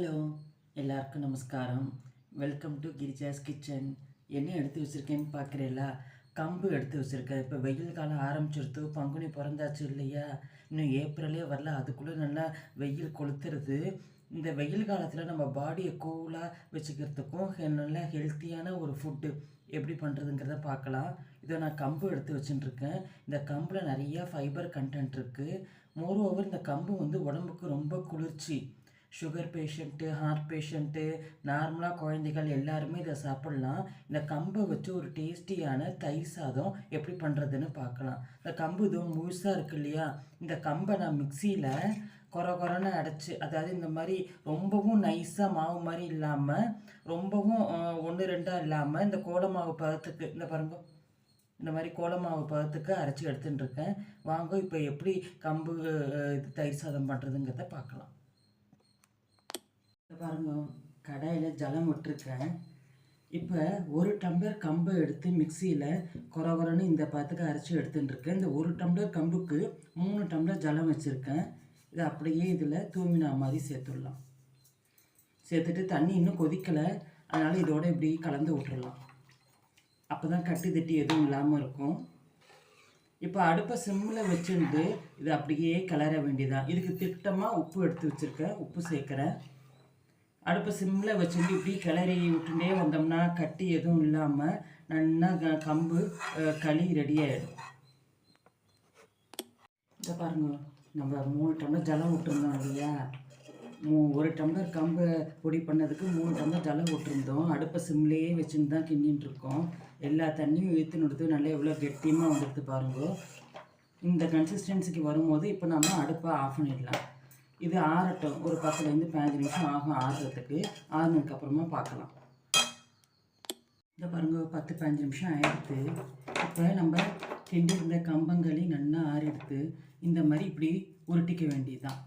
Hello, எல்லாருக்கும் நமஸ்காரம். Welcome to Girija's kitchen. என்ன எடுத்து வச்சுருக்கேன்னு பார்க்குறீங்களா? கம்பு எடுத்து வச்சுருக்கேன். இப்போ வெயில் காலம் ஆரம்பிச்சிருத்து, பங்குனி பிறந்தாச்சு இல்லையா? இன்னும் ஏப்ரலே வரல, அதுக்குள்ளே நல்லா வெயில் கொளுத்துறது. இந்த வெயில் காலத்தில் நம்ம பாடியை கூலாக வச்சுக்கிறதுக்கும் நல்லா ஹெல்த்தியான ஒரு ஃபுட்டு எப்படி பண்ணுறதுங்கிறத பார்க்கலாம். இதை நான் கம்பு எடுத்து வச்சுட்டுருக்கேன். இந்த கம்பில் நிறையா ஃபைபர் கண்டென்ட் இருக்குது. மோரோவர் இந்த கம்பு உடம்புக்கு ரொம்ப குளிர்ச்சி. சுகர் பேஷண்ட்டு, ஹார்ட் பேஷண்ட்டு, நார்மலாக குழந்தைகள் எல்லாருமே இதை சாப்பிட்லாம். இந்த கம்பை வச்சு ஒரு டேஸ்டியான தயிர் சாதம் எப்படி பண்ணுறதுன்னு பார்க்கலாம். இந்த கம்பு இதுவும் முழுசாக இருக்கு இல்லையா? இந்த கம்பை நான் மிக்சியில் கொரன்னு அடைச்சி, அதாவது இந்த மாதிரி ரொம்பவும் நைஸாக மாவு மாதிரி இல்லாமல், ரொம்பவும் ஒன்று ரெண்டாக இல்லாமல், இந்த கோல மாவு பதத்துக்கு, இந்த பாருங்க, இந்த மாதிரி கோல மாவு பதத்துக்கு அரைச்சி எடுத்துகிட்டு இருக்கேன். வாங்க இப்போ எப்படி கம்பு இது தயிர் சாதம் பண்ணுறதுங்கிறத பார்க்கலாம். பாருங்க, கடாயில் ஜலம் விட்டுருக்கேன். இப்போ ஒரு டம்ளர் கம்பை எடுத்து மிக்சியில் கொரன்னு இந்த பதத்துக்கு அரைச்சி எடுத்துட்டுருக்கேன். இந்த ஒரு டம்ளர் கம்புக்கு 3 டம்ளர் ஜலம் வச்சுருக்கேன். இதை அப்படியே இதில் தூமினா மாதிரி சேர்த்துடலாம். சேர்த்துட்டு தண்ணி இன்னும் கொதிக்கலை, அதனால் இதோட இப்படி கலந்து விட்டுடலாம். அப்போ தான் கட்டி தட்டி எதுவும் இல்லாமல் இருக்கும். இப்போ அடுப்பை சிம்மில் வச்சுட்டு இதை அப்படியே கிளற வேண்டியதான். இதுக்கு திட்டமாக உப்பு எடுத்து வச்சுருக்கேன், உப்பு சேர்க்குறேன். அடுப்பை சிம்மில் வச்சுட்டு இப்படி கிளறி விட்டுட்டே வந்தோம்னா கட்டி எதுவும் இல்லாமல் நல்லா கம்பு களி ரெடி ஆகிடும். இதை பாருங்கள், நம்ம 3 டம்ளர் ஜலம் விட்டுருந்தோம் இல்லையா? ஒரு டம்ளர் கம்பு பொடி பண்ணதுக்கு 3 டம்ளர் ஜலம் விட்டுருந்தோம். அடுப்பை சிம்லேயே வச்சுன்னு தான் கிண்டின்னு இருக்கோம். எல்லா தண்ணியும் இழுத்து நிறுத்து நல்லா எவ்வளோ கெட்டியமாக வந்துடுது பாருங்க. இந்த கன்சிஸ்டன்சிக்கு வரும்போது இப்போ நம்ம அடுப்பை ஆஃப் பண்ணிடலாம். இது ஆறட்டும், ஒரு 10லேருந்து 15 நிமிஷம் ஆகும் ஆறுறதுக்கு. ஆறுனதுக்கப்புறமா பார்க்கலாம். இந்த பாருங்க, 10-15 நிமிஷம் ஆகிடுது. இப்போ நம்ம கிண்டி இருந்த கம்பங்களி நல்லா ஆறிடுது. இந்த மாதிரி இப்படி உருட்டிக்க வேண்டியதுதான்.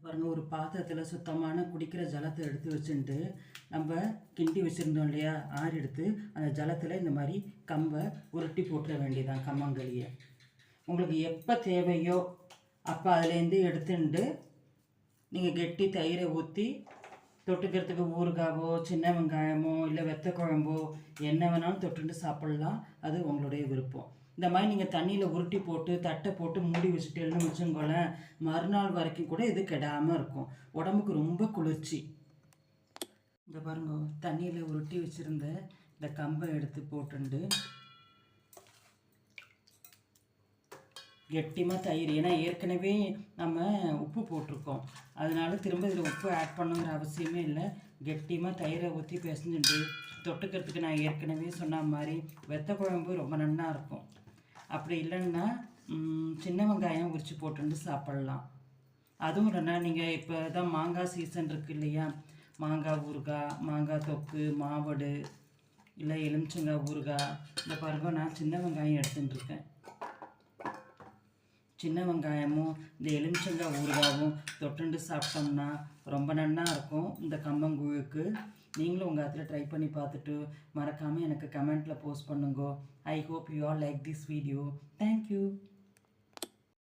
பாருங்கள், ஒரு பாத்திரத்தில் சுத்தமான குடிக்கிற ஜலத்தை எடுத்து வச்சுட்டு நம்ம கிண்டி வச்சுருந்தோம் இல்லையா, ஆறி எடுத்து அந்த ஜலத்தில் இந்த மாதிரி கம்பை உருட்டி போட்டுற வேண்டியதான். கம்பங்களியை உங்களுக்கு எப்போ தேவையோ அப்போ அதுலேருந்து எடுத்துட்டு நீங்கள் கெட்டி தயிரை ஊற்றி தொட்டுக்கிறதுக்கு ஊறுகாவோ சின்ன வெங்காயமோ இல்லை வெத்த குழம்போ என்ன வேணாலும் தொட்டுட்டு சாப்பிட்லாம். அது உங்களுடைய விருப்பம். இந்த மாதிரி நீங்கள் தண்ணியில் உருட்டி போட்டு தட்டை போட்டு மூடி வச்சுட்டேன்னு வச்சுக்கோங்களேன், மறுநாள் வரைக்கும் கூட இது கெடாமல் இருக்கும். உடம்புக்கு ரொம்ப குளிர்ச்சி. இந்த பாருங்க, தண்ணியில் உருட்டி வச்சுருந்த இந்த கம்பை எடுத்து போட்டுண்டு கெட்டியமாக தயிர், ஏன்னா ஏற்கனவே நம்ம உப்பு போட்டிருக்கோம், அதனால திரும்ப இதில் உப்பு ஆட் பண்ணுங்கிற அவசியமே இல்லை. கெட்டியமாக தயிரை ஊற்றி பிசைஞ்சுட்டு தொட்டுக்கிறதுக்கு நான் ஏற்கனவே சொன்ன மாதிரி வெத்த குழம்பு ரொம்ப நல்லா இருக்கும். அப்படி இல்லைன்னா சின்ன வெங்காயம் உரித்து போட்டுட்டு சாப்பிட்லாம். அதுவும் இல்லைன்னா நீங்கள் இப்போ தான் மாங்காய் சீசன் இருக்குது இல்லையா, மாங்காய் ஊறுகாய், மாங்காய் தொக்கு, மாவடு, இல்லை எலுமிச்சங்காய் ஊறுகாய். இந்த பாருங்க, நான் சின்ன வெங்காயம் எடுத்துட்டுருக்கேன். சின்ன வெங்காயமும் இந்த எலுமிச்சங்காய் ஊறுகாவும் தொட்டுண்டு சாப்பிட்டோம்னா ரொம்ப நல்லா இருக்கும் இந்த கம்பங்கூழுக்கு. நீங்களும் உங்கள் இடத்துல ட்ரை பண்ணி பார்த்துட்டு மறக்காமல் எனக்கு கமெண்ட்டில் போஸ்ட் பண்ணுங்க. I hope you all like this video. Thank you.